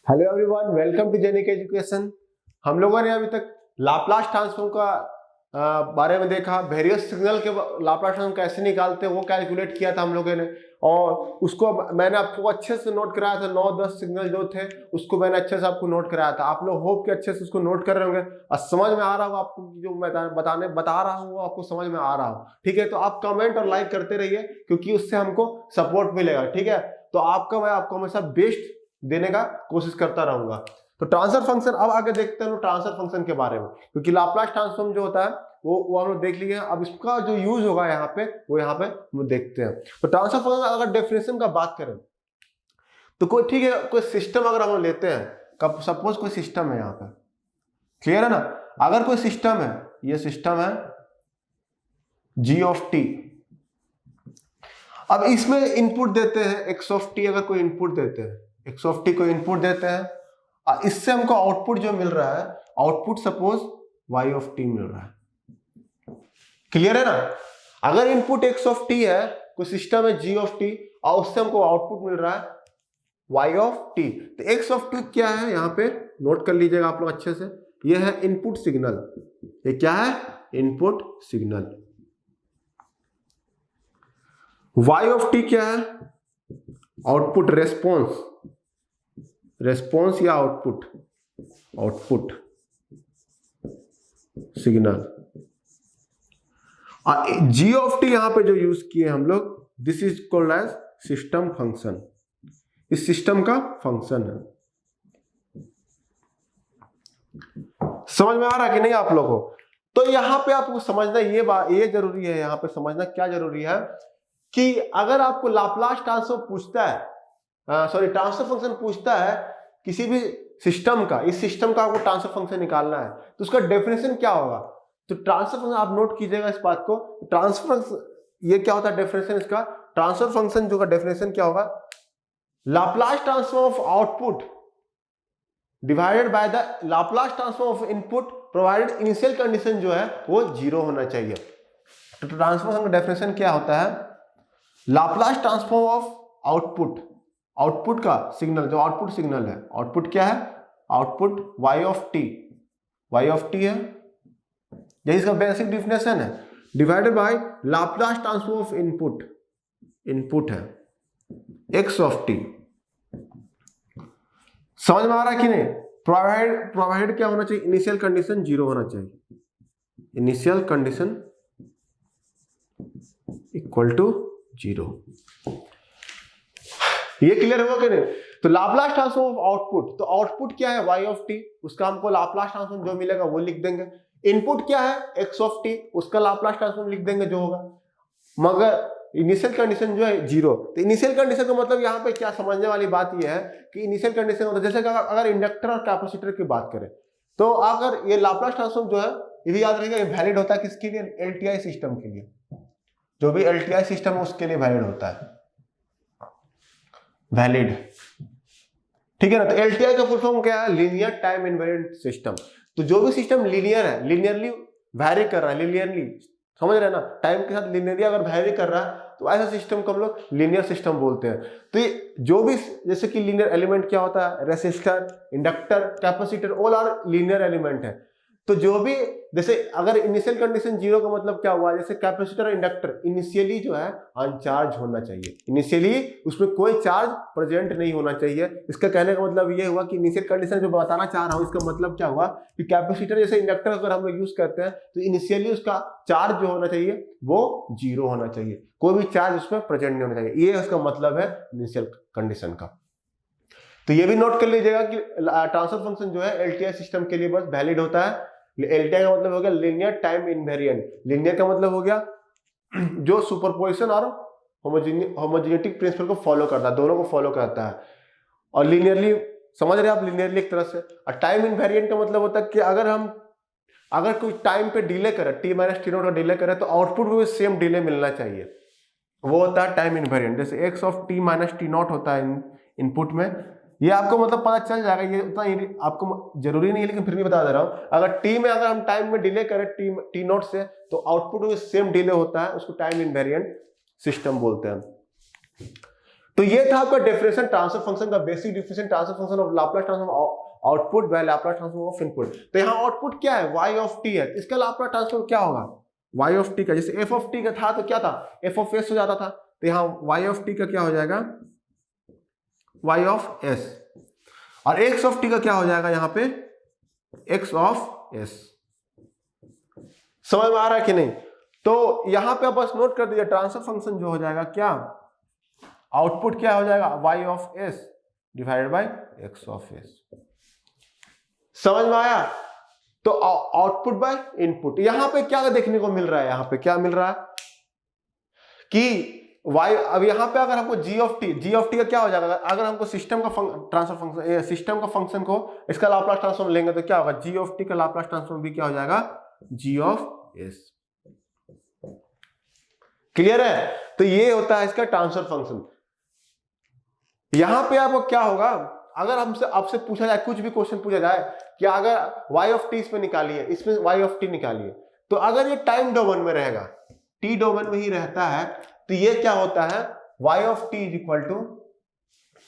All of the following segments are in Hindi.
Hello everyone, welcome to Genic education. हम लोगों ने अभी तक लाप्लास ट्रांसफॉर्म का बारे में देखा। वेरियस सिग्नल के लाप्लास ट्रांसफॉर्म कैसे निकालते हैं वो कैलकुलेट किया था हम लोगों ने, और उसको मैंने आपको अच्छे से नोट कराया था। 9-10 सिग्नल जो थे उसको मैंने अच्छे से आपको नोट कराया था। आप लोग होप के अच्छे से उसको नोट कर रहे होंगे और समझ में आ रहा होगा आपको। जो मैं बता रहा हूँ वो आपको समझ में आ रहा हो, ठीक है? तो आप कमेंट और लाइक करते रहिए, क्योंकि उससे हमको सपोर्ट मिलेगा, ठीक है? तो मैं आपको हमेशा बेस्ट देने का कोशिश करता रहूंगा। तो ट्रांसफर फंक्शन, अब आगे देखते हैं ट्रांसफर फंक्शन के बारे में, क्योंकि लाप्लास ट्रांसफॉर्म जो होता है वो हम लोग देख लिए। अब इसका जो यूज होगा यहाँ पे हम देखते हैं। तो ट्रांसफर फंक्शन अगर डेफिनेशन का बात करें तो कोई, ठीक है, कोई सिस्टम अगर हम लोग लेते हैं, कब सपोज कोई सिस्टम है यहाँ पे, क्लियर है ना? अगर कोई सिस्टम है, ये सिस्टम है जी ऑफ टी। अब इसमें इनपुट देते हैं एक्स ऑफ टी। अगर कोई इनपुट देते हैं एक्स ऑफ टी को इनपुट देते हैं, इससे हमको आउटपुट जो मिल रहा है, output suppose Y of T मिल रहा है। क्लियर है ना? अगर इनपुट एक्स ऑफ टी है, कोई सिस्टम है जी ऑफ टी, और उससे हमको आउटपुट मिल रहा है वाई ऑफ टी, तो एक्स ऑफ टी क्या है यहाँ पे नोट कर लीजिएगा आप लोग अच्छे से। ये है इनपुट सिग्नल। ये क्या है? Input signal. Y of t क्या है? Output response. रेस्पॉन्स या output signal. G of t यहां पे जो यूज किए हम लोग, this is called as system function. इस सिस्टम का फंक्शन है। समझ में आ रहा है कि नहीं आप लोगों को? तो यहां पे आपको समझना ये जरूरी है, यहां पे समझना क्या जरूरी है कि अगर आपको लाप्लास ट्रांसफॉर्म पूछता है, ट्रांसफर फंक्शन पूछता है किसी भी सिस्टम का, इस सिस्टम का आपको ट्रांसफर फंक्शन निकालना है, तो उसका डेफिनेशन क्या होगा? तो ट्रांसफर फंक्शन, आप नोट कीजिएगा इस बात को। ट्रांसफर फंक्शन ये क्या होता है डेफिनेशन इसका? ट्रांसफर फंक्शन जो का डेफिनेशन क्या होगा? Laplace transform of output divided by the Laplace transform of input provided initial condition जो है वो 0 होना चाहिए। तो ट्रांसफर फंक्शन का डेफिनेशन क्या होता है? लाप्लास ट्रांसफॉर्म ऑफ आउटपुट का सिग्नल, जो आउटपुट सिग्नल है, आउटपुट क्या है? आउटपुट y ऑफ टी है, यही इसका बेसिक डिफिनेशन है। Divided by Laplace transform of input है x ऑफ टी। समझ में आ रहा है कि नहीं? प्रोवाइडेड क्या होना चाहिए? इनिशियल कंडीशन 0 होना चाहिए। Initial condition equal to 0। ये क्लियर होगा कि नहीं? तो लाप्लास ट्रांसफॉर्म ऑफ आउटपुट, तो आउटपुट क्या है? y ऑफ टी, उसका हमको लाप्लास ट्रांसफॉर्म जो मिलेगा वो लिख देंगे। इनपुट क्या है? x ऑफ टी, उसका लाप्लास ट्रांसफॉर्म लिख देंगे जो होगा। मगर इनिशियल कंडीशन जो है 0। तो इनिशियल कंडीशन का मतलब यहाँ पे क्या समझने वाली बात ये है कि इनिशियल कंडीशन होता है, जैसे कि अगर इंडक्टर और कैपेसिटर की बात करें, तो अगर ये लाप्लास ट्रांसफॉर्म जो है, ये भी याद रखिएगा, वैलिड होता है किसके लिए? एलटीआई सिस्टम के लिए। जो भी एलटीआई सिस्टम है उसके लिए वैलिड होता है, वैलिड, ठीक है ना? तो एलटीआई का फुल फॉर्म क्या है? Linear time invariant system. तो जो भी सिस्टम लीनियर है, लीनियरली वैरी कर रहा है, लीनियरली, समझ रहे हैं ना? टाइम के साथ लीनियरली अगर वैरी कर रहा है तो ऐसा सिस्टम को हम लोग लीनियर सिस्टम बोलते हैं। तो ये जो भी, जैसे कि लीनियर एलिमेंट क्या होता है? Resistor, inductor, capacitor, all are linear element है। तो जो भी, जैसे अगर इनिशियल कंडीशन 0 का मतलब क्या हुआ? जैसे कैपेसिटर, इंडक्टर इनिशियली जो है अनचार्ज होना चाहिए, इनिशियली उसमें कोई चार्ज प्रेजेंट नहीं होना चाहिए। इसका कहने का मतलब ये हुआ कि इनिशियल कंडीशन जो बताना चाह रहा हूं, इसका मतलब क्या हुआ कि कैपेसिटर जैसे इंडक्टर अगर हम लोग यूज करते हैं तो इनिशियली उसका चार्ज जो होना चाहिए वो 0 होना चाहिए, कोई भी चार्ज उसमें प्रेजेंट नहीं होना चाहिए। ये उसका मतलब है इनिशियल कंडीशन का। तो ये भी नोट कर लीजिएगा कि ट्रांसफर फंक्शन जो है एलटीआई सिस्टम के लिए बस वैलिड होता है। एलटीआई का मतलब हो गया लीनियर टाइम इनवेरिएंट। लीनियर का मतलब हो गया जो सुपरपोजिशन और होमोजेनिटिक प्रिंसिपल को फॉलो करता है, दोनों को फॉलो करता है। और लीनियरली, समझ रहे हैं आप? लीनियरली एक तरह से। और टाइम इनवेरिएंट का मतलब होता है कि अगर कोई टाइम पे डिले करे, टी माइनस टी नॉट का डिले करे, तो आउटपुट में भी सेम डिले मिलना चाहिए, वो होता है टाइम इनवेरिएंट। जैसे x of T minus T not होता है इनपुट में, ये आपको मतलब पता चल जाएगा, ये उतना आपको जरूरी नहीं है, लेकिन फिर भी बता दे रहा हूं। अगर टी में अगर हम टाइम में डिले करें टी नॉट से, तो आउटपुट में सेम डिले होता है, उसको टाइम इनवेरिएंट सिस्टम बोलते हैं। तो ये था आपका डिफरेंशियल ट्रांसफर फंक्शन का basic differential transfer function of Laplace transform output by Laplace transform of input. तो यहाँ आउटपुट क्या है, y ऑफ t है, इसका लाप्लास ट्रांसफॉर्म क्या होगा, y ऑफ t का, जैसे f ऑफ t का था तो क्या था, f ऑफ s हो जाता था, तो यहाँ y ऑफ t का क्या हो जाएगा, y ऑफ s, और x ऑफ t का क्या हो जाएगा यहाँ पे, x ऑफ s। समझ में आ रहा है कि नहीं? तो यहां पे आप बस नोट कर दीजिए, ट्रांसफर फंक्शन जो हो जाएगा क्या, आउटपुट क्या हो जाएगा, y of s divided by x of s। समझ में आया? तो आउटपुट बाय इनपुट, यहां पे क्या देखने को मिल रहा है, यहां पे क्या मिल रहा है कि y, अब यहां पे अगर हमको g ऑफ t का क्या हो जाएगा, अगर हमको सिस्टम का ट्रांसफर फंक्शन, सिस्टम का फंक्शन को इसका लाप्लास ट्रांसफॉर्म लेंगे तो क्या होगा, g ऑफ t का लाप्लास ट्रांसफॉर्म भी क्या हो जाएगा, g ऑफ s। क्लियर है? तो ये होता है इसका ट्रांसफर फंक्शन। यहां पे आपको क्या होगा, अगर हमसे आपसे पूछा जाए, कुछ भी क्वेश्चन पूछा जाए कि अगर y ऑफ t इसमें निकालिए, इसमें y ऑफ t निकालिए, तो अगर ये टाइम डोमेन में रहेगा, t डोमेन में ही रहता है, तो ये क्या होता है, y of t is equal to,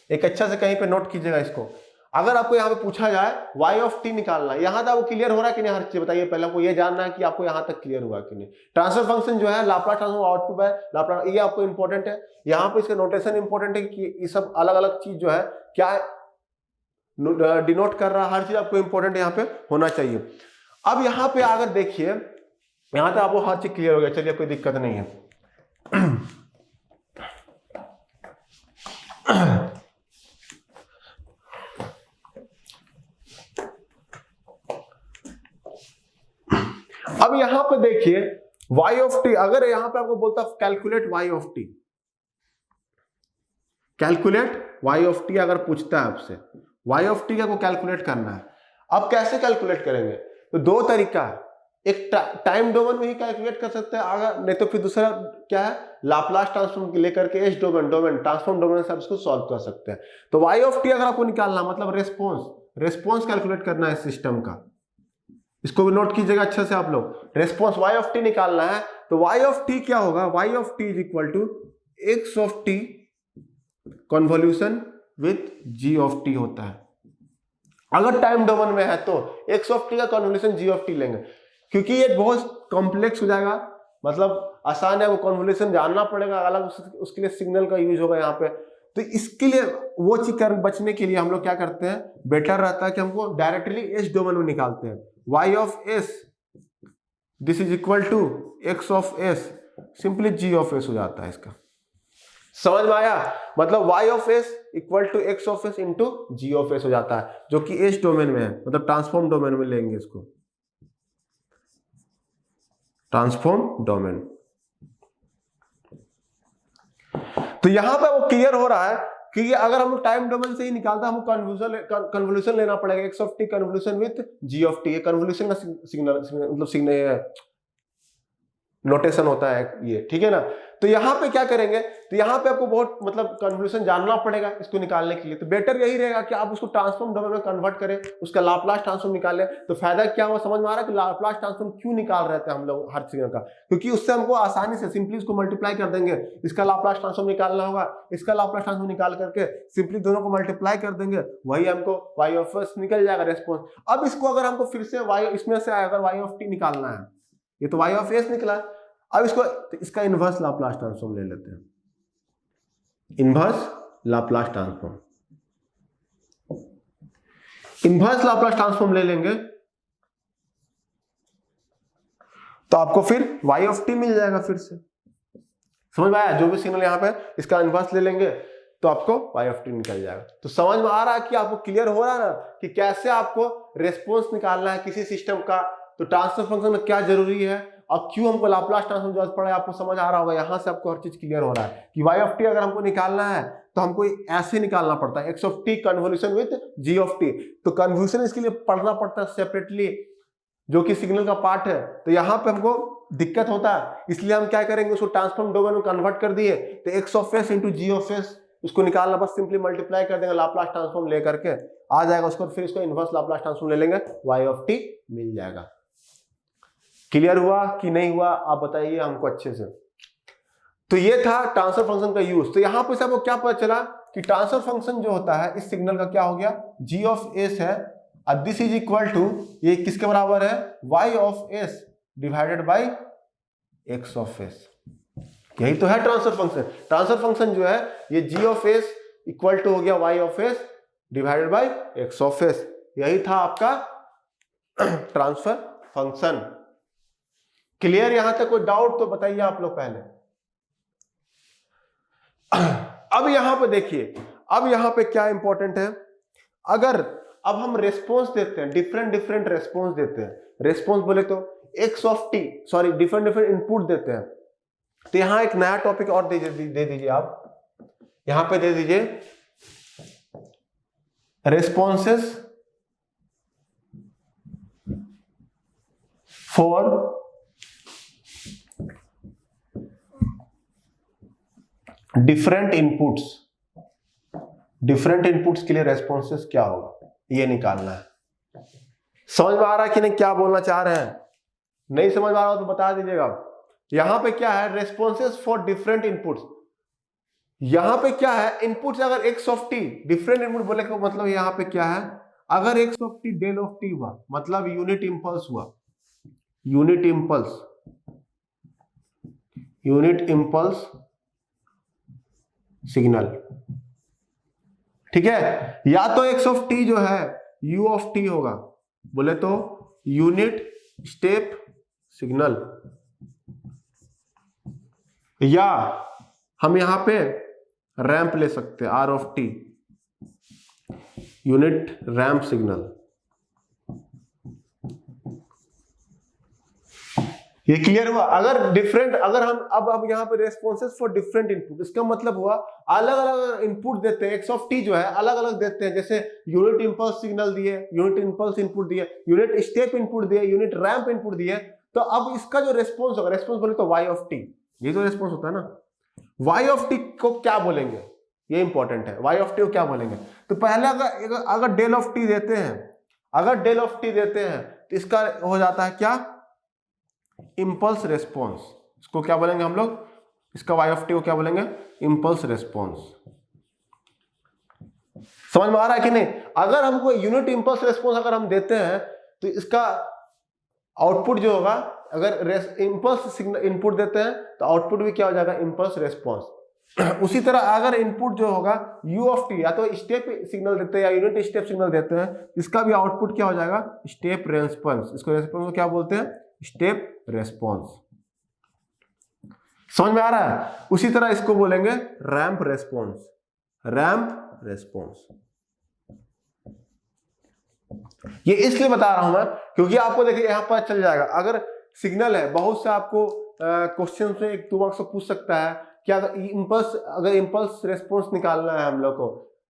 एक अच्छा से कहीं पे नोट कीजिएगा इसको, अगर आपको यहाँ पे पूछा जाए y ऑफ t निकालना है, यहां तक आपको क्लियर हो रहा है कि नहीं, हर चीज बताइए, पहले आपको ये जानना है कि आपको यहां तक क्लियर हुआ कि नहीं। ट्रांसफर फंक्शन जो है लाप्लास ट्रांसफॉर्म आउटपुट है लाप्लास, ये आपको इंपॉर्टेंट है, यहाँ पे इसका नोटेशन इंपॉर्टेंट है कि ये सब अलग अलग चीज जो है क्या डिनोट कर रहा है, हर चीज आपको इंपॉर्टेंट यहाँ पे होना चाहिए। अब यहाँ पे अगर देखिए, यहां तक आपको हर चीज क्लियर हो गया, चलिए कोई दिक्कत नहीं है। अब यहां पे देखिए y ऑफ t, अगर यहां पे आपको बोलता calculate y of t, calculate y of t अगर पूछता है आपसे, y ऑफ t का को कैलकुलेट करना है, अब कैसे कैलकुलेट करेंगे, तो दो तरीका है, एक टाइम डोमेन में ही कैलकुलेट कर सकते हैं, अगर नहीं तो फिर दूसरा क्या है, लाप्लास ट्रांसफॉर्म लेकर के एस डोमेन ट्रांसफॉर्म डोमेन से आप इसको सॉल्व कर सकते हैं। तो y ऑफ t अगर आपको निकालना, मतलब रेस्पॉन्स कैलकुलेट करना है सिस्टम का, इसको भी नोट कीजिएगा अच्छे से आप लोग, रेस्पॉन्स y ऑफ t निकालना है, तो y ऑफ t क्या होगा, y of t is equal to x of t convolution with g of t होता है। अगर टाइम डोमेन में है तो x ऑफ t का कन्वोल्यूशन g ऑफ t लेंगे, क्योंकि ये बहुत कॉम्प्लेक्स हो जाएगा, मतलब आसान है, वो कन्वोल्यूशन जानना पड़ेगा, अलग उसके लिए सिग्नल का यूज होगा यहाँ पे। तो इसके लिए वो चीज बचने के लिए हम लोग क्या करते हैं, बेटर रहता है कि हमको डायरेक्टली एस डोमेन में निकालते हैं, y of s this is equal to x of s, simply g of s हो जाता है इसका। समझ में आया? मतलब y of s equal to x of s into g of s हो जाता है, जो कि s डोमेन में है, मतलब ट्रांसफॉर्म डोमेन में लेंगे इसको, ट्रांसफॉर्म डोमेन। तो यहां पर वो क्लियर हो रहा है कि अगर हम टाइम डोमेन से ही निकालता, हमको कन्वोल्यूशन लेना पड़ेगा, x of t convolution with g of t, convolution का सिग्नल मतलब सिग्नल नोटेशन होता है ये, ठीक है ना। तो यहाँ पे क्या करेंगे, तो यहाँ पे आपको बहुत मतलब कन्वोल्यूशन जानना पड़ेगा इसको निकालने के लिए, तो बेटर यही रहेगा कि आप उसको ट्रांसफॉर्म डोमेन में कन्वर्ट करें, उसका लाप्लास ट्रांसफॉर्म निकालें। तो फायदा क्या हुआ, समझ में आ रहा है कि लाप्लास ट्रांसफॉर्म क्यों निकाल रहे थे हम लोग हर चीज का, क्योंकि उससे हमको आसानी से सिंपली इसको मल्टीप्लाई कर देंगे, इसका लाप्लास ट्रांसफॉर्म निकालना होगा, इसका लाप्लास ट्रांसफॉर्म निकाल करके सिंपली दोनों को मल्टीप्लाई कर देंगे, वही हमको y ऑफ s निकल जाएगा रेस्पॉन्स। अब इसको अगर हमको फिर से y इसमें से अगर y ऑफ t निकालना है, ये तो y ऑफ s निकला, अब इसको इसका इनवर्स लाप्लास ट्रांसफॉर्म ले लेते हैं, inverse Laplace transform, inverse Laplace transform ले लेंगे तो आपको फिर y ऑफ t मिल जाएगा फिर से। समझ में आया? जो भी सिग्नल यहां पे इसका इनवर्स ले लेंगे तो आपको y ऑफ t निकल जाएगा। तो समझ में आ रहा है कि आपको क्लियर हो रहा है ना कि कैसे आपको रेस्पॉन्स निकालना है किसी सिस्टम का, तो ट्रांसफर फंक्शन में क्या जरूरी है और क्यों हमको लाप्लास ट्रांसफॉर्म जरूरत पड़ा है, आपको समझ आ रहा होगा। यहां से आपको हर चीज क्लियर हो रहा है कि y ऑफ t अगर हमको निकालना है तो हमको ऐसे निकालना पड़ता है, x of t convolution with g of t। तो कन्वोल्यूशन इसके लिए पढ़ना पड़ता है सेपरेटली, जो कि सिग्नल का पार्ट है। तो यहाँ पे हमको दिक्कत होता है, इसलिए हम क्या करेंगे, उसको ट्रांसफॉर्म डोमेन में कन्वर्ट कर दिए, तो x of s into g of s, उसको निकालना बस सिंपली मल्टीप्लाई कर देंगे, लाप्लास ट्रांसफॉर्म लेकर के आ जाएगा उसको, फिर इसको इनवर्स लाप्लास ट्रांसफॉर्म ले लेंगे, y ऑफ t मिल जाएगा। क्लियर हुआ कि नहीं हुआ, आप बताइए हमको अच्छे से। तो ये था ट्रांसफर फंक्शन का यूज। तो यहां पे से आपको क्या पता चला कि ट्रांसफर फंक्शन जो होता है इस सिग्नल का क्या हो गया, g ऑफ s है, और दिस इज इक्वल टू, ये किसके बराबर है, y of s divided by x of s। यही तो है ट्रांसफर फंक्शन। ट्रांसफर फंक्शन जो है ये g of s equal to हो गया y of s divided by x of s। यही था आपका ट्रांसफर फंक्शन। क्लियर यहां तक? कोई डाउट तो बताइए आप लोग पहले। अब यहां पे देखिए, अब यहां पे क्या इंपॉर्टेंट है, अगर अब हम रेस्पॉन्स देते हैं, डिफरेंट डिफरेंट रेस्पॉन्स देते हैं, रेस्पॉन्स बोले तो x of t, sorry different different input देते हैं, तो यहां एक नया टॉपिक और दे दीजिए आप, यहां पे दे दीजिए responses for different inputs. Different inputs के लिए रेस्पॉन्सेस क्या होगा ये निकालना है। समझ में आ रहा है कि नहीं क्या बोलना चाह रहे हैं? नहीं समझ में आ रहा हो तो बता दीजिएगा। यहां पे क्या है, रेस्पॉन्सेस फॉर डिफरेंट इनपुट्स। यहां पे क्या है, इनपुट्स अगर x of t, different input बोले तो मतलब यहां पे क्या है, अगर x of t del of t हुआ मतलब यूनिट इंपल्स हुआ, unit impulse, unit impulse signal, ठीक है, या तो x ऑफ t जो है u ऑफ t होगा, बोले तो यूनिट स्टेप सिग्नल, या हम यहां पे रैंप ले सकते हैं r of t, unit ramp signal. ये क्लियर हुआ? अगर डिफरेंट, अगर हम अब यहां पे रेस्पॉन्सेस फॉर डिफरेंट इनपुट, इसका मतलब हुआ अलग अलग इनपुट देते हैं, x ऑफ t जो है अलग अलग देते हैं, जैसे यूनिट इंपल्स सिग्नल दिए, यूनिट इंपल्स इनपुट दिए, यूनिट स्टेप इनपुट दिए, यूनिट रैंप इनपुट दिए, तो अब इसका जो रेस्पॉन्स होगा, रेस्पॉन्स बोले तो y ऑफ t, ये तो रेस्पॉन्स होता है ना, y ऑफ t को क्या बोलेंगे, ये इंपॉर्टेंट है, y ऑफ t को क्या बोलेंगे। तो पहले अगर डेल ऑफ t देते हैं, अगर डेल ऑफ t देते हैं तो इसका हो जाता है क्या, इंपल्स रेस्पॉन्स। इसको क्या बोलेंगे हम लोग, इसका y ऑफ t को क्या बोलेंगे, इंपल्स रेस्पॉन्स। समझ में आ रहा है कि नहीं? अगर हमको यूनिट इंपल्स रेस्पॉन्स अगर हम देते हैं तो इसका आउटपुट जो होगा, अगर इंपल्स सिग्नल इनपुट देते हैं तो आउटपुट भी क्या हो जाएगा, इंपल्स रेस्पॉन्स। उसी तरह अगर इनपुट जो होगा u ऑफ t, या तो स्टेप सिग्नल देते हैं या यूनिट स्टेप सिग्नल देते हैं, इसका भी आउटपुट क्या हो जाएगा, स्टेप रेस्पॉन्स। इसको रेस्पॉन्स को क्या बोलते हैं, स्टेप रेस्पॉन्स। समझ में आ रहा है? उसी तरह इसको बोलेंगे रैंप रेस्पॉन्स, रैंप रेस्पॉन्स। ये इसलिए बता रहा हूं मैं क्योंकि आपको देखिए यहां पर चल जाएगा, अगर सिग्नल है, बहुत से आपको क्वेश्चन में 1-2 मार्क्स पूछ सकता है कि अगर इंपल्स रेस्पॉन्स निकालना है हम लोग को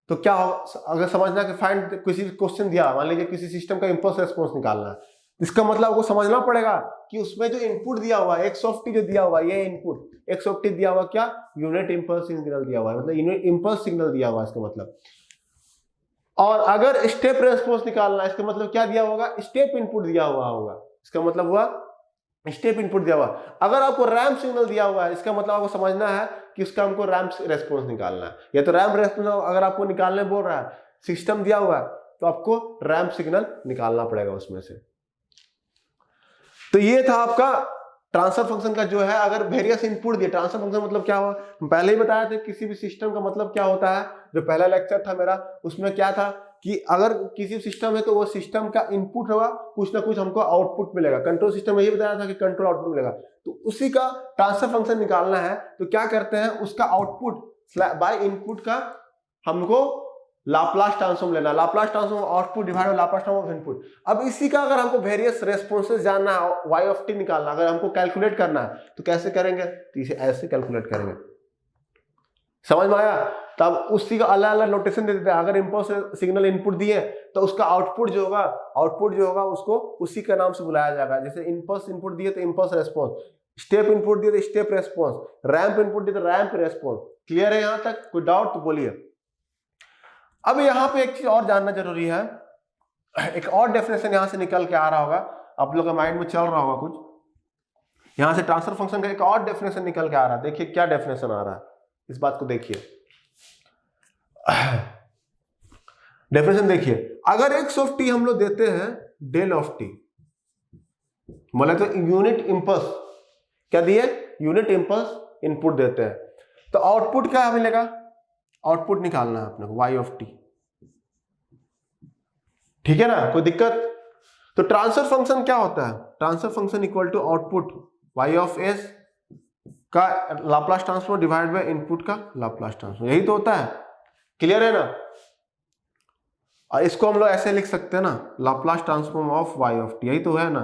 तो क्या हो, अगर समझना कि फाइंड, किसी क्वेश्चन दिया, मान लीजिए किसी सिस्टम का इंपल्स रेस्पॉन्स निकालना है, इसका मतलब आपको समझना पड़ेगा कि उसमें जो इनपुट दिया हुआ है, x ऑफ t जो दिया हुआ है, ये इनपुट x ऑफ t दिया हुआ क्या, यूनिट इंपल्स सिग्नल दिया हुआ है, मतलब यूनिट इंपल्स सिग्नल दिया हुआ है इसका मतलब। और अगर स्टेप रेस्पॉन्स निकालना है, इसका मतलब क्या दिया होगा, स्टेप इनपुट दिया हुआ होगा, इसका मतलब हुआ स्टेप इनपुट दिया हुआ। अगर आपको रैंप सिग्नल दिया हुआ है, इसका मतलब आपको समझना है कि इसका हमको रैंप रेस्पॉन्स निकालना है, या तो रैंप रेस्पॉन्स अगर आपको निकालने बोल रहा है, सिस्टम दिया हुआ है तो आपको रैंप सिग्नल निकालना पड़ेगा उसमें से। तो ये था आपका ट्रांसफर फंक्शन का जो है, अगर वेरियस इनपुट दिए, ट्रांसफर फंक्शन मतलब क्या हुआ, पहले ही बताया था किसी भी सिस्टम का मतलब क्या होता है, जो पहला लेक्चर था मेरा उसमें क्या था कि अगर किसी सिस्टम है तो वो सिस्टम का इनपुट होगा, कुछ ना कुछ हमको आउटपुट मिलेगा। कंट्रोल सिस्टम में यही बताया था कि कंट्रोल आउटपुट मिलेगा, तो उसी का ट्रांसफर फंक्शन निकालना है तो क्या करते हैं, उसका आउटपुट बाय इनपुट का हमको लाप्लास ट्रांसफॉर्म लेना, Laplace transform output divide by Laplace transform of input. अब इसी का अगर हमको वेरियस रेस्पॉन्सेस जानना है, y ऑफ t निकालना, अगर हमको कैलकुलेट करना है तो कैसे करेंगे, तो इसे ऐसे कैलकुलेट करेंगे। समझ में आया? तब उसी का अलग अलग नोटेशन दे देते हैं। अगर इंपल्स सिग्नल इनपुट दिए तो उसका आउटपुट जो होगा उसको उसी का नाम से बुलाया जाएगा। जैसे इंपल्स इनपुट दिए तो इंपल्स रेस्पॉन्स, स्टेप इनपुट दिए तो स्टेप रेस्पॉन्स, रैंप इनपुट दिए तो रैंप रेस्पॉन्स। क्लियर है यहां तक? कोई डाउट तो बोलिए। अब यहां पे एक चीज और जानना जरूरी है, एक और डेफिनेशन यहां से निकल के आ रहा होगा, आप लोगों के माइंड में चल रहा होगा कुछ। यहां से ट्रांसफर फंक्शन का एक और डेफिनेशन निकल के आ रहा है। देखिए क्या डेफिनेशन आ रहा है, इस बात को देखिए। डेफिनेशन देखिए, अगर एक्स ऑफ टी हम लोग देते हैं डेल ऑफ टी, बोले तो यूनिट इंपल्स क्या दिए, यूनिट इंपल्स इनपुट देते हैं, तो आउटपुट क्या मिलेगा, आउटपुट निकालना है अपने को वाई ऑफ टी, ठीक है ना, कोई दिक्कत। तो ट्रांसफर फंक्शन क्या होता है, transfer function equal to output Y of S का Laplace transform divide by input का लाप्लास ट्रांसफॉर्म, यही तो होता है। क्लियर है ना। और इसको हम लोग ऐसे लिख सकते हैं ना, Laplace transform of y of t, यही तो है ना,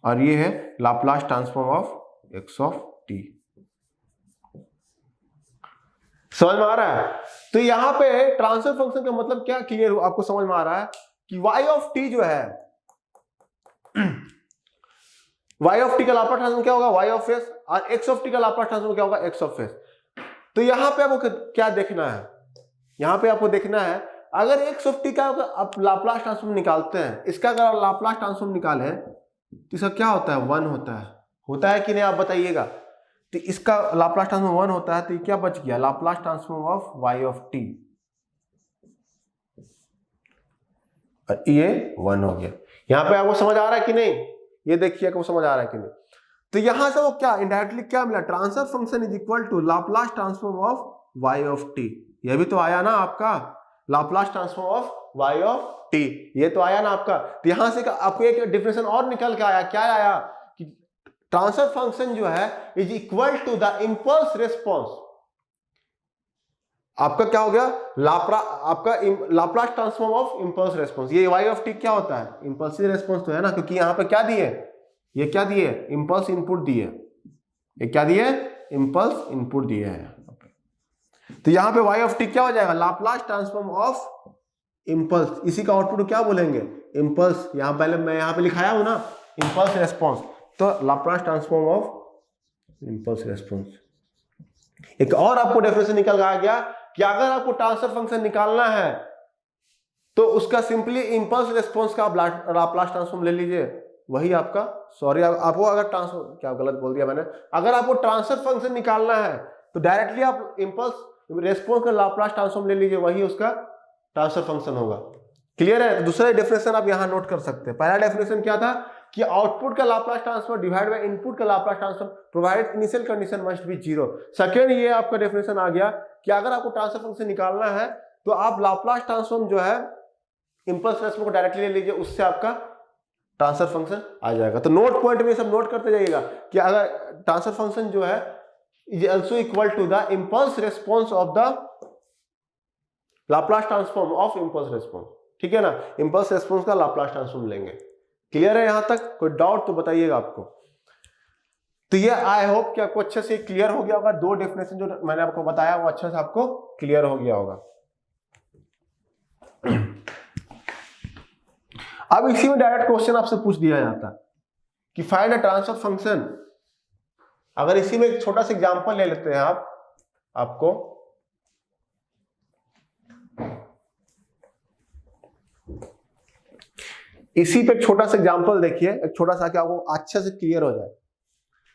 और ये है Laplace transform of x of t. समझ में आ रहा है। तो यहां पे ट्रांसफर फंक्शन का मतलब क्या, क्लियर आपको समझ में आ रहा है कि वाई ऑफ टी जो है, वाई ऑफ टी का लाप्लास ट्रांसफॉर्म क्या होगा, वाई ऑफ एस, और एक्स ऑफ टी का लाप्लास ट्रांसफॉर्म क्या होगा, एक्स ऑफ एस। तो यहां पे आपको क्या देखना है, यहां पे आपको देखना है, अगर एक्स ऑफ टी का आप लाप्लास ट्रांसफॉर्म निकालते हैं, इसका अगर आप लाप्लास ट्रांसफॉर्म निकाले तो इसका क्या होता है, 1 होता है कि नहीं, आप बताइएगा। तो इसका लाप्लास ट्रांसफॉर्म 1 होता है, तो ये क्या बच गया, Laplace transform of y of t, ये 1 हो गया। यहां पे आपको समझ आ रहा है कि नहीं, ये देखिए आपको समझ आ रहा है कि नहीं। तो यहां से वो क्या इनडायरेक्टली क्या मिला, transfer function is equal to Laplace transform of y of t, ये भी तो आया ना आपका, Laplace transform of y of t, ये तो आया ना आपका। तो यहां से आपको एक डेफिनेशन और निकल के आया, क्या आया कि ट्रांसफर फंक्शन जो है is equal to the impulse response, आपका क्या हो गया, आपका Laplace transform of impulse response. ये वाई ऑफ टी क्या होता है, इंपल्सिव रिस्पॉन्स तो है ना, क्योंकि यहां पे क्या दिए, ये क्या दिए, इंपल्स इनपुट दिए, ये क्या दिए, इंपल्स इनपुट दिए हैं। तो यहां पे वाई ऑफ टी क्या हो जाएगा, लाप्लास ट्रांसफॉर्म ऑफ इंपल्स, इसी का आउटपुट क्या बोलेंगे, इंपल्स। यहां पहले मैं यहां पे लिखाया हूं ना, इंपल्स रिस्पॉन्स, तो Laplace transform of impulse response. एक और आपको डेफिनेशन निकल आ गया कि अगर आपको ट्रांसफर फंक्शन निकालना है तो उसका सिंपली इंपल्स रिस्पॉन्स का लाप्लास ट्रांसफॉर्म ले लीजिए, वही आपका, सॉरी आपको अगर ट्रांसफर, क्या गलत बोल दिया मैंने, अगर आपको ट्रांसफर फंक्शन निकालना है तो डायरेक्टली आप इंपल्स रिस्पॉन्स का लाप्लास ट्रांसफॉर्म ले लीजिए, वही उसका ट्रांसफर फंक्शन होगा। क्लियर है। दूसरा डेफिनेशन आप यहां नोट कर सकते हैं। पहला डेफिनेशन क्या था कि आउटपुट का Laplace transfer divide by input का Laplace transfer provided initial condition must be 0। Second ये आपका डेफिनेशन आ गया कि अगर आपको ट्रांसफर फंक्शन निकालना है तो आप लाप्लास ट्रांसफॉर्म जो है इंपल्स रिस्पॉन्स को डायरेक्टली ले लीजिए, उससे आपका ट्रांसफर फंक्शन आ जाएगा। तो नोट पॉइंट में सब नोट करते जाइएगा कि अगर ट्रांसफर फंक्शन जो है is also equal to the impulse response of the Laplace transform of impulse response, ठीक है ना, इंपल्स रिस्पॉन्स का लाप्लास ट्रांसफॉर्म लेंगे। क्लियर है यहां तक, कोई डाउट तो बताइएगा आपको। तो ये आई होप कि आपको अच्छे से क्लियर हो गया होगा, दो डेफिनेशन जो मैंने आपको बताया वो अच्छे से आपको क्लियर हो गया होगा। अब इसी में डायरेक्ट क्वेश्चन आपसे पूछ दिया जाता कि फाइंड अ ट्रांसफर फंक्शन। अगर इसी में एक छोटा सा एग्जांपल ले लेते हैं आपको इसी पे एक छोटा सा एग्जांपल देखिए, एक छोटा सा क्या आपको अच्छे से क्लियर हो जाए।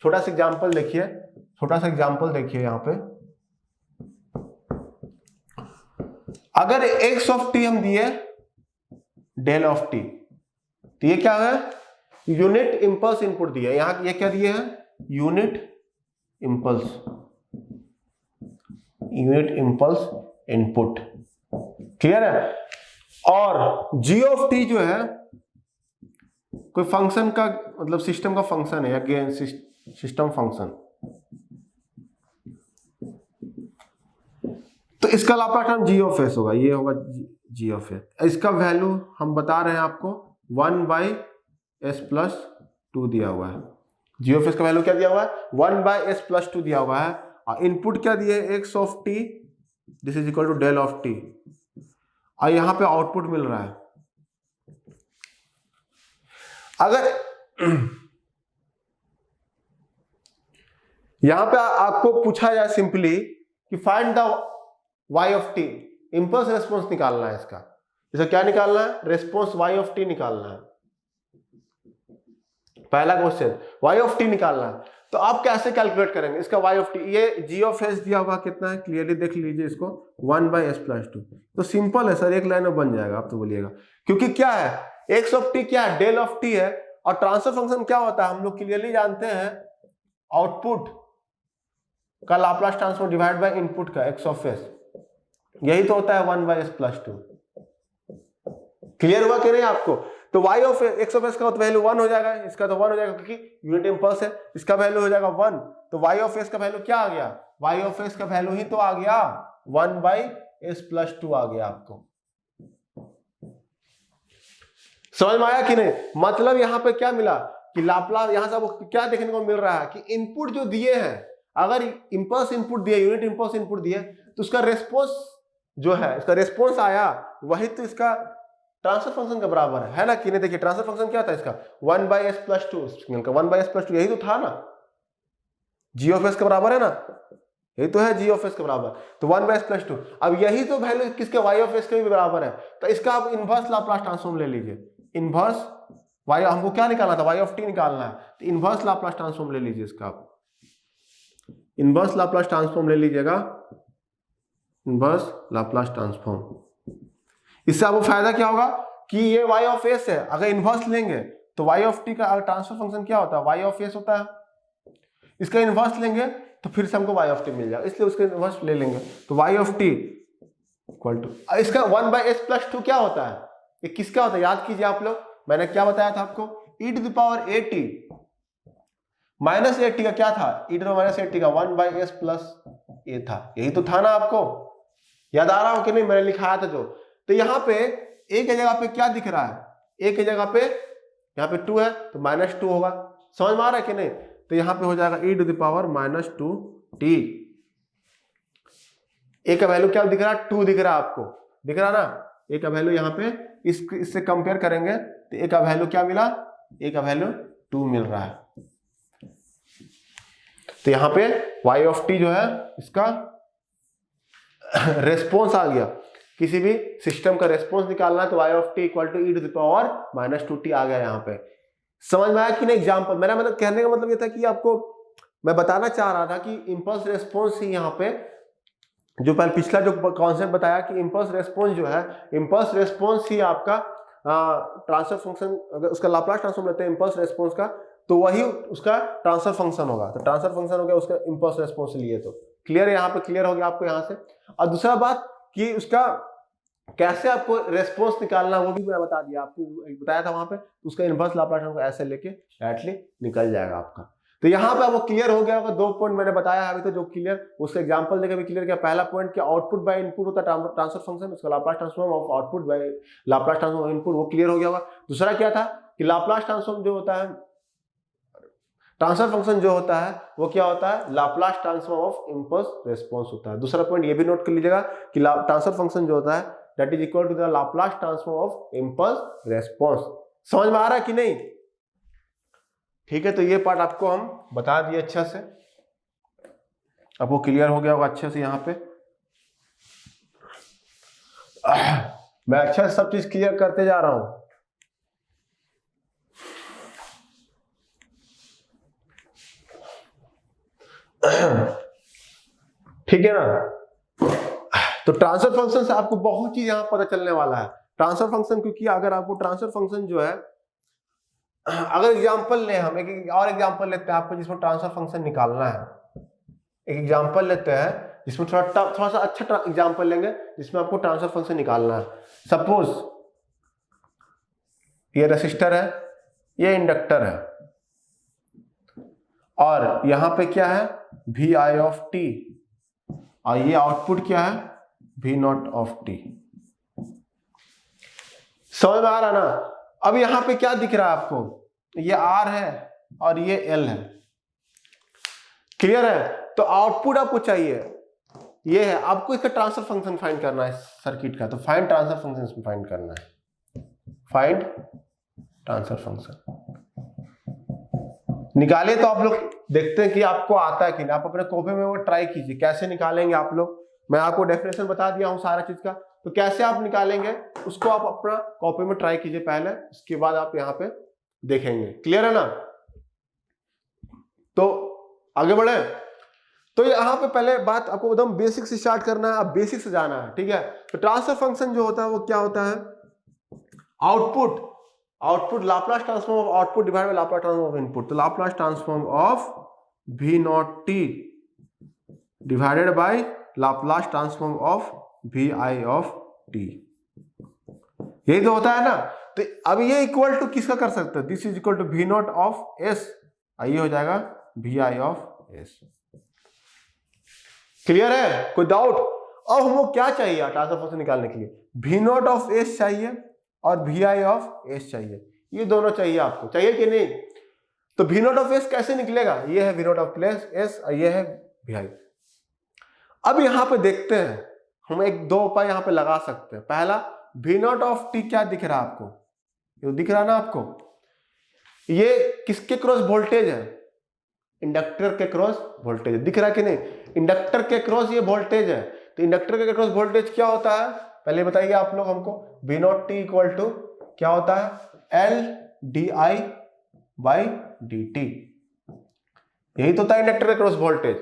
छोटा सा एग्जांपल देखिए, छोटा सा एग्जांपल देखिए यहां पे, अगर x ऑफ टी हम दिए डेल ऑफ टी, तो ये क्या है, यूनिट इंपल्स इनपुट दिया, यहां ये क्या दिए हैं, यूनिट इंपल्स इनपुट। क्लियर है। और g ऑफ टी जो है कोई फंक्शन का मतलब सिस्टम का फंक्शन है, अगेन सिस्टम फंक्शन, तो इसका Laplace transform g of s होगा, ये होगा g ऑफ s। इसका वैल्यू हम बता रहे हैं आपको 1/s+2 दिया हुआ है। g ऑफ s का वैल्यू क्या दिया हुआ है, 1/s+2 दिया हुआ है, और इनपुट क्या दिए, x of t this is equal to del of t, और यहां पे आउटपुट मिल रहा है। अगर यहां पे आपको पूछा जाए सिंपली कि find the y of t, impulse response निकालना है इसका, क्या निकालना है, रिस्पॉन्स y ऑफ t निकालना है। पहला क्वेश्चन y ऑफ टी निकालना है। तो आप कैसे कैलकुलेट करेंगे इसका y ऑफ टी? ये g ऑफ एस दिया हुआ कितना है, क्लियरली देख लीजिए इसको, 1/s+2। तो सिंपल है सर, एक लाइन में बन जाएगा। आप तो बोलिएगा क्योंकि क्या है x ऑफ टी क्या है, डेल ऑफ टी है, और ट्रांसफर फंक्शन क्या होता है हम लोग क्लियरली जानते हैं, आउटपुट का Laplace transform divide by input का x ऑफ एस, यही तो होता है 1/s+2। क्लियर हुआ कि नहीं आपको? तो y of x of S का वैल्यू 1 हो जाएगा, इसका तो 1 हो जाएगा क्योंकि यूनिट इंपल्स है, इसका वैल्यू हो जाएगा 1। तो y ऑफ s का वैल्यू क्या आ गया, y ऑफ s का वैल्यू ही तो आ गया 1/s+2 आ गया। आपको समझ में आया कि नहीं? मतलब यहां पे क्या मिला कि लाप्लास, यहां से आपको क्या देखने को मिल रहा है कि इनपुट जो दिए हैं, अगर इंपल्स इनपुट दिए, यूनिट इंपल्स इनपुट दिए, तो उसका रेस्पॉन्स जो है, इसका रेस्पॉन्स आया वही तो इसका ट्रांसफर फंक्शन के बराबर है ना कि नहीं? देखिए ट्रांसफर फंक्शन क्या था इसका, 1/s+2, सिग्नल का 1/s+2, यही तो था ना, g ऑफ s के बराबर है ना, यही तो है g ऑफ s के बराबर, तो 1/s+2। अब यही तो वैल्यू किसके, y ऑफ s के भी बराबर है, तो इसका आप इनवर्स लाप्लास ट्रांसफॉर्म ले लीजिए। इनवर्स y, हमको क्या निकालना था, y ऑफ t निकालना है, तो इनवर्स लाप्लास ट्रांसफॉर्म ले लीजिए इसका, आप इनवर्स लाप्लास ट्रांसफॉर्म ले लीजिएगा, इनवर्स लाप्लास ट्रांसफॉर्म। इससे आपको फायदा क्या होगा कि ये y ऑफ s है, अगर इनवर्स लेंगे तो y ऑफ t का ट्रांसफर फंक्शन क्या होता है, y ऑफ s होता है, इसका इनवर्स लेंगे तो फिर से हमको y ऑफ t मिल जाएगा, इसलिए उसका इनवर्स ले लेंगे। तो y of t equal to, इसका 1/s+2 क्या होता है, ये किसका होता है, याद कीजिए आप लोग, मैंने क्या बताया था आपको, e⁻at माइनस at का क्या था, e⁻at का 1/s+a था, यही तो था ना, आपको याद आ रहा हो कि नहीं, मैंने लिखाया था जो। तो यहाँ पे एक जगह पे क्या दिख रहा है, एक जगह पे यहाँ पे 2 है तो -2 होगा, समझ में आ रहा है कि नहीं? तो यहाँ पे हो जाएगा e⁻−2t, ए का वैल्यू क्या दिख रहा है, 2 दिख रहा है, आपको दिख रहा ना, ए का वैल्यू यहाँ पे इससे कंपेयर करेंगे तो ए का वैल्यू क्या मिला, ए का वैल्यू 2 मिल रहा है। तो यहाँ पे y ऑफ t जो है इसका रेस्पॉन्स आ गया, किसी भी सिस्टम का रेस्पॉन्स निकालना है तो y of t equal to e⁻−2t आ गया। यहाँ पे समझ में आया कि नहीं? एग्जाम्पल मेरा मतलब कहने का मतलब ये था कि आपको मैं बताना चाह रहा था कि इंपल्स रेस्पॉन्स ही यहाँ पे जो पहले पिछला जो कॉन्सेप्ट बताया कि इंपल्स रेस्पॉन्स जो है, इंपल्स रेस्पॉन्स ही आपका ट्रांसफर फंक्शन, अगर उसका लाप्लास ट्रांसफॉर्म लेते हैं इंपल्स रेस्पॉन्स का तो वही उसका ट्रांसफर फंक्शन होगा। तो ट्रांसफर फंक्शन हो गया उसका इंपल्स रेस्पॉन्स लिए, तो क्लियर है, यहाँ पे क्लियर हो गया आपको यहाँ से। और दूसरा बात कि उसका कैसे आपको रेस्पॉन्स निकालना वो भी मैं बता दिया आपको, बताया था वहां पे, उसका इनवर्स लाप्लास ट्रांसफॉर्म ऐसे लेके डायरेक्टली निकल जाएगा आपका। तो यहाँ पे आपको क्लियर हो गया होगा, 2 पॉइंट मैंने बताया अभी तो जो क्लियर, उसका एग्जांपल देकर भी क्लियर किया। पहला पॉइंट कि आउटपुट बाय इनपुट होता है ट्रांसफर फंक्शन, उसका Laplace transform of output by Laplace transform of input, वो क्लियर हो गया होगा। दूसरा क्या था कि लाप्लास ट्रांसफॉर्म जो होता है, ट्रांसफर फंक्शन जो होता है वो क्या होता है, Laplace transform of impulse response होता है। दूसरा पॉइंट ये भी नोट कर लीजिएगा कि ट्रांसफर फंक्शन जो होता है that is equal to the Laplace transform of impulse response. समझ में आ रहा है कि नहीं? ठीक है, तो ये पार्ट आपको हम बता दिए अच्छे से, आपको क्लियर हो गया होगा अच्छे से। यहाँ पे मैं अच्छा से सब चीज क्लियर करते जा रहा हूं। ठीक है ना? तो ट्रांसफर फंक्शन से आपको बहुत चीज यहां पता चलने वाला है। ट्रांसफर फंक्शन, क्योंकि अगर आपको ट्रांसफर फंक्शन जो है, अगर एग्जांपल ले, हम एक और एग्जांपल लेते हैं आपको जिसमें ट्रांसफर फंक्शन निकालना है। एक एग्जांपल लेते हैं जिसमें थोड़ा सा अच्छा एग्जांपल लेंगे जिसमें आपको ट्रांसफर फंक्शन निकालना है। सपोज ये रेसिस्टर है, ये इंडक्टर है, और यहां पे क्या है, vi ऑफ t, और ये आउटपुट क्या है, v0 ऑफ t। समझ में आ रहा ना? अब यहां पे क्या दिख रहा है आपको, ये R है और ये L है, क्लियर है? तो आउटपुट आपको चाहिए, ये है, आपको इसका ट्रांसफर फंक्शन फाइंड करना है सर्किट का। तो फाइंड ट्रांसफर फंक्शन फाइंड करना है, फाइंड ट्रांसफर फंक्शन निकाले। तो आप लोग देखते हैं कि आपको आता है कि नहीं, आप अपने कॉपी में वो ट्राई कीजिए कैसे निकालेंगे आप लोग। मैं आपको डेफिनेशन बता दिया हूं सारा चीज का, तो कैसे आप निकालेंगे उसको आप अपना कॉपी में ट्राई कीजिए पहले, उसके बाद आप यहाँ पे देखेंगे। क्लियर है ना? तो आगे बढ़े। तो यहाँ पे पहले बात आपको एकदम बेसिक से स्टार्ट करना है, आप बेसिक से जाना है, ठीक है। तो ट्रांसफर फंक्शन जो होता है वो क्या होता है, output Laplace transform of output divide by Laplace transform of input. तो Laplace transform of v naught t divided by Laplace transform of vi of t, यही तो होता है ना। तो अब ये इक्वल टू किसका कर सकते हैं, this is equal to v naught of s, ये हो जाएगा vi ऑफ s। क्लियर है, कोई डाउट। अब हमको क्या चाहिए ट्रांसफर फंक्शन निकालने के लिए, v नॉट ऑफ s चाहिए और vi ऑफ s चाहिए, ये दोनों चाहिए आपको, चाहिए कि नहीं। तो v नॉट ऑफ s कैसे निकलेगा, ये है v नॉट ऑफ s और ये है vi। अब यहां पे देखते हैं, हम एक दो उपाय यहां पे लगा सकते हैं। पहला, v नॉट ऑफ t क्या दिख रहा है आपको, ये दिख रहा है ना आपको, ये किसके क्रॉस वोल्टेज है, इंडक्टर के क्रॉस वोल्टेज दिख रहा है कि नहीं, इंडक्टर के क्रॉस ये वोल्टेज है। तो इंडक्टर के क्रॉस वोल्टेज क्या होता है, पहले बताइए आप लोग हमको। v naught t equal to क्या होता है, L di बाई dt, यही तो होता है इंडक्टर के क्रॉस वोल्टेज।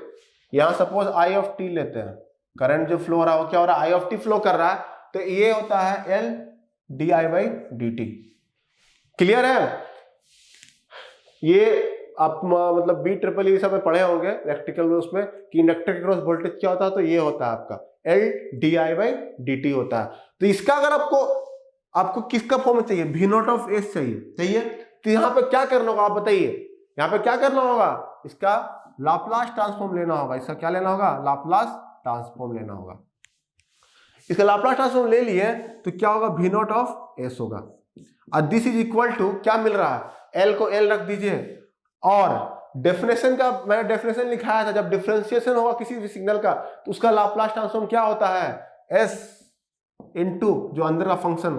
यहां सपोज i ऑफ t लेते हैं, करंट जो फ्लो हो रहा है वो क्या हो रहा है, i ऑफ t फ्लो कर रहा है, तो ये होता है L di by dt। Clear है, ये आप मतलब बी ट्रिपल ई सब में पढ़े होंगे प्रैक्टिकल में उसमें कि इंडक्टर के क्रॉस वोल्टेज क्या होता है, तो ये होता है आपका L di बाई dt होता है। तो इसका अगर आपको किसका फॉर्म चाहिए, v नॉट ऑफ s चाहिए, तो यहाँ पे क्या करना होगा आप बताइए, यहाँ पे क्या करना होगा, इसका लाप्लास ट्रांसफॉर्म लेना होगा। इसका क्या लेना होगा, लाप्लास ट्रांसफॉर्म लेना होगा। इसका लाप्लास ट्रांसफॉर्म ले लिए तो क्या होगा, v नॉट ऑफ s होगा, और दिस इज इक्वल टू क्या मिल रहा है, L को L रख दीजिए, और डेफिनेशन का मैंने डेफिनेशन लिखाया था, जब डिफरेंशिएशन होगा किसी भी सिग्नल का तो उसका लाप्लास ट्रांसफॉर्म क्या होता है, s इनटू जो अंदर का फंक्शन,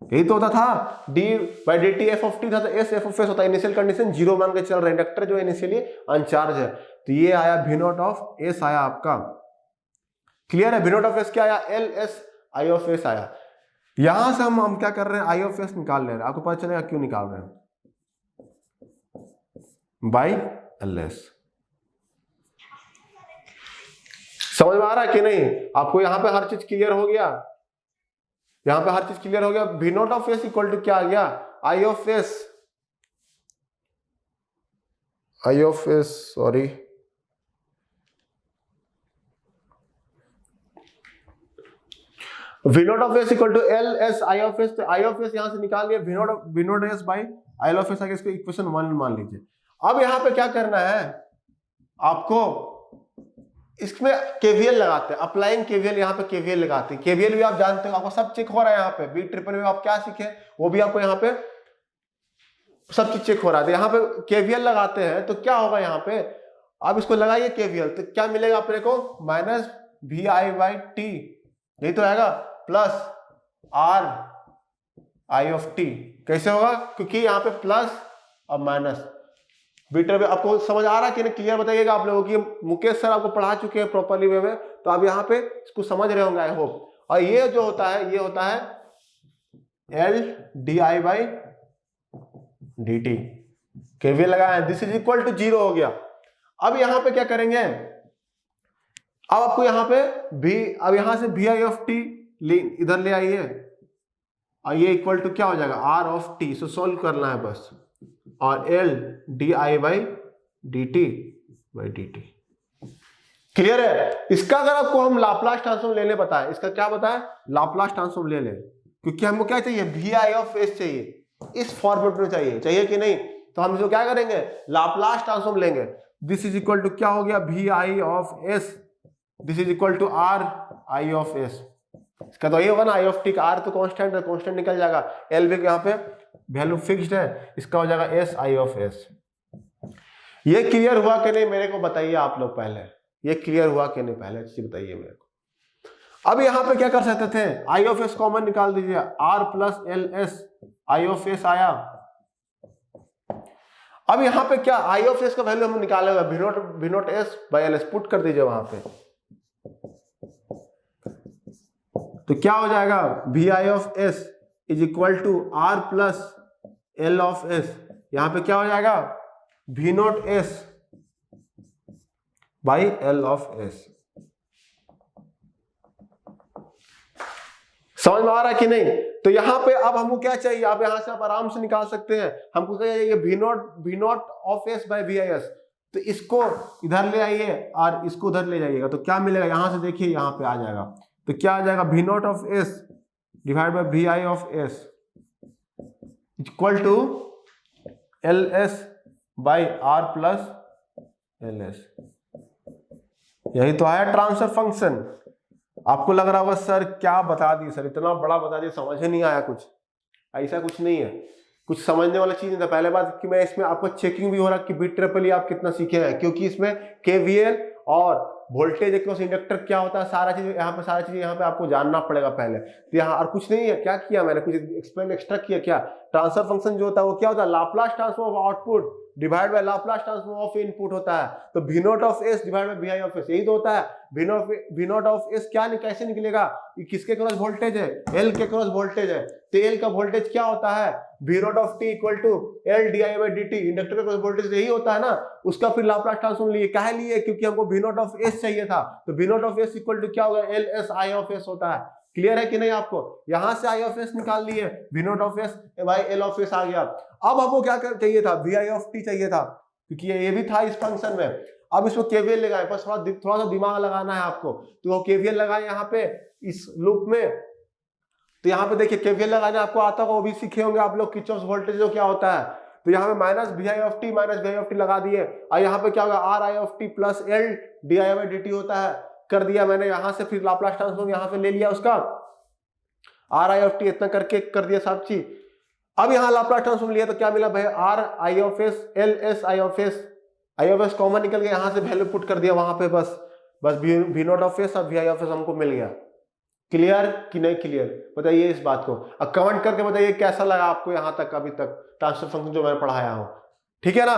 यही तो होता था d by dt f of t था, तो s f ऑफ s होता है। इनिशियल कंडीशन जीरो मान के चल रहा है, इंडक्टर जो इनिशियली अनचार्ज है, तो ये आया v नॉट ऑफ s आया आपका। क्लियर है, v नॉट ऑफ s क्या आया, L s i of s आया। यहां से हम क्या कर रहे हैं, i ऑफ s निकाल ले रहे हैं, आपको पता चलेगा क्यों निकाल रहे हैं, बाई ls। समझ में आ रहा है कि नहीं आपको, यहां पे हर चीज क्लियर हो गया, यहां पे हर चीज क्लियर हो गया। v naught of s equal to क्या आ गया, i of s, sorry v naught of s equal to L s i of s, तो i ऑफ s यहां से निकाल लिया, v naught s by i of s आगे, इसको इक्वेशन 1 मान लीजिए। अब यहां पे क्या करना है आपको, इसमें केवीएल लगाते हैं, अप्लाइंग केवीएल, यहाँ पे केवीएल लगाते हैं। केवीएल भी आप जानते हो, आपको सब चेक हो रहा है यहाँ पे, बी ट्रिपल में आप क्या सीखे वो भी आपको यहाँ पे सब चीज चेक हो रहा है। यहाँ पे केवीएल लगाते हैं तो क्या होगा, यहाँ पे आप इसको लगाइए केवीएल, तो क्या मिलेगा अपने को, माइनस vi बाई टी, यही तो आएगा, plus r i of t। कैसे होगा, क्योंकि यहाँ पे प्लस और माइनस, बीटर में आपको समझ आ रहा है कि नहीं, क्लियर बताइएगा आप लोगों की। मुकेश सर आपको पढ़ा चुके हैं प्रॉपर्ली वे में, तो आप यहाँ पे इसको समझ रहे होंगे आई होप। और ये जो होता है, ये होता है L di by dt, KVL लगाया, दिस इज इक्वल टू 0 हो गया। अब यहाँ पे क्या करेंगे, अब आपको यहाँ पे अब यहाँ से vi ऑफ t इधर ले आइए, और ये इक्वल टू क्या हो जाएगा, r of t, so solve करना है बस, और L di by dt। Clear है। इसका अगर आपको हम लाप्लास ट्रांसफॉर्म लेने बताए, इसका क्या बताए, लाप्लास ट्रांसफॉर्म ले लें, क्योंकि हमको क्या चाहिए, vi ऑफ s चाहिए, इस फॉर्मेट में चाहिए कि नहीं। तो हम इसको क्या करेंगे, लाप्लास ट्रांसफॉर्म लेंगे। दिस इज इक्वल टू क्या हो गया, vi of s, this is equal to r i of s। इसका तो ये होगा ना, i ऑफ t का r तो कांस्टेंट है, कांस्टेंट निकल जाएगा, L भी यहाँ पे वैल्यू फिक्स्ड है, इसका हो जाएगा s i ऑफ s। ये क्लियर हुआ कि नहीं मेरे को बताइए आप लोग, पहले ये क्लियर हुआ कि नहीं, पहले चीज बताइए मेरे को। अब यहाँ पे क्या कर सकते थे, i ऑफ s कॉमन निकाल दीजिए, r plus L S i of s आया। अब यहाँ पे क्या, i ऑफ s का वैल्यू हम निकाले हुआ, v naught s by ls put कर दीजिए वहां पे, तो क्या हो जाएगा, vi of s is equal to r plus L of s, यहाँ पे क्या हो जाएगा, V naught S by L of S. समझ में आ रहा है कि नहीं? तो यहां पे अब हमको क्या चाहिए, आप यहां से आप आराम से निकाल सकते हैं। हमको क्या चाहिए, V naught of S by V I S. तो इसको इधर ले आइए और इसको उधर ले जाइएगा, तो क्या मिलेगा, यहां से देखिए यहां पे आ जाएगा। तो क्या आ जाएगा, V naught of S divide by V I of S equal to L S by R plus L S. यही तो आया ट्रांसफर फंक्शन। आपको लग रहा होगा सर क्या बता दी सर, इतना बड़ा बता दिया, समझ ही नहीं आया कुछ। ऐसा कुछ नहीं है, कुछ समझने वाला चीज नहीं था। पहले बात कि मैं इसमें आपको चेकिंग भी हो रहा कि बिट ट्रिपल आप कितना सीखे हैं, क्योंकि इसमें केवीएल और वोल्टेज अक्रॉस इंडक्टर क्या होता है, सारा चीज यहाँ पे, सारा चीज यहाँ पे आपको जानना पड़ेगा पहले। तो यहाँ और कुछ नहीं है। क्या किया मैंने, कुछ एक्सप्लेन एक्स्ट्रा किया क्या? ट्रांसफर फंक्शन जो होता है वो क्या होता है, Laplace transform of output divide by Laplace transform of input होता है। तो V naught of S divide by V I of S, यही तो होता है। वी नॉट ऑफ एस क्या कैसे निकलेगा, किसके क्रॉस वोल्टेज है, एल के क्रॉस वोल्टेज है। तो एल का वोल्टेज क्या होता है, V naught of T equal to L D I by D T. Inductor का क्रॉस वोल्टेज यही होता है ना, उसका फिर लाप्लास ट्रांसफॉर्म लिए। क्या है लिए, क्योंकि हमको वी नॉट ऑफ एस चाहिए था। तो V naught of S equal to क्या होगा, L S I of S होता है। क्लियर है कि नहीं आपको? यहां से आई ऑफ एस निकाल लिए, V naught of S by L of S आ गया। अब हमको क्या चाहिए था, वी आई ऑफ टी चाहिए था, क्योंकि ये भी था इस फंक्शन में। अब इसको केवीएल लगाए, बस थोड़ा सा दिमाग लगाना है आपको। तो वो केवीएल लगाए यहाँ पे इस लूप में। तो यहाँ पे देखिए केवीएल लगाने आपको आता होगा, वो भी सीखे होंगे आप लोग, किरचॉफ वोल्टेज जो क्या होता है। तो यहाँ पे minus V I of T minus V I of T लगा दिए, और यहाँ पे क्या होगा, R I of T plus L D I by D T होता है, कर दिया मैंने। यहाँ से फिर लाप्लास ट्रांसफॉर्म यहाँ पे ले लिया उसका, आर आई ऑफ टी इतना करके कर दिया सब चीज। अब यहाँ लाप्लास ट्रांसफॉर्म लिया तो क्या मिला भाई, are I of S L S I of S common निकल गया, यहाँ से वैल्यू पुट कर दिया वहां पे, बस वी नॉट ऑफ एस और वी आई ऑफ एस हमको मिल गया। क्लियर कि नहीं क्लियर, बताइए इस बात को, अब कमेंट करके बताइए कैसा लगा आपको यहाँ तक अभी तक ट्रांसफर फंक्शन जो मैंने पढ़ाया हूँ। ठीक है ना?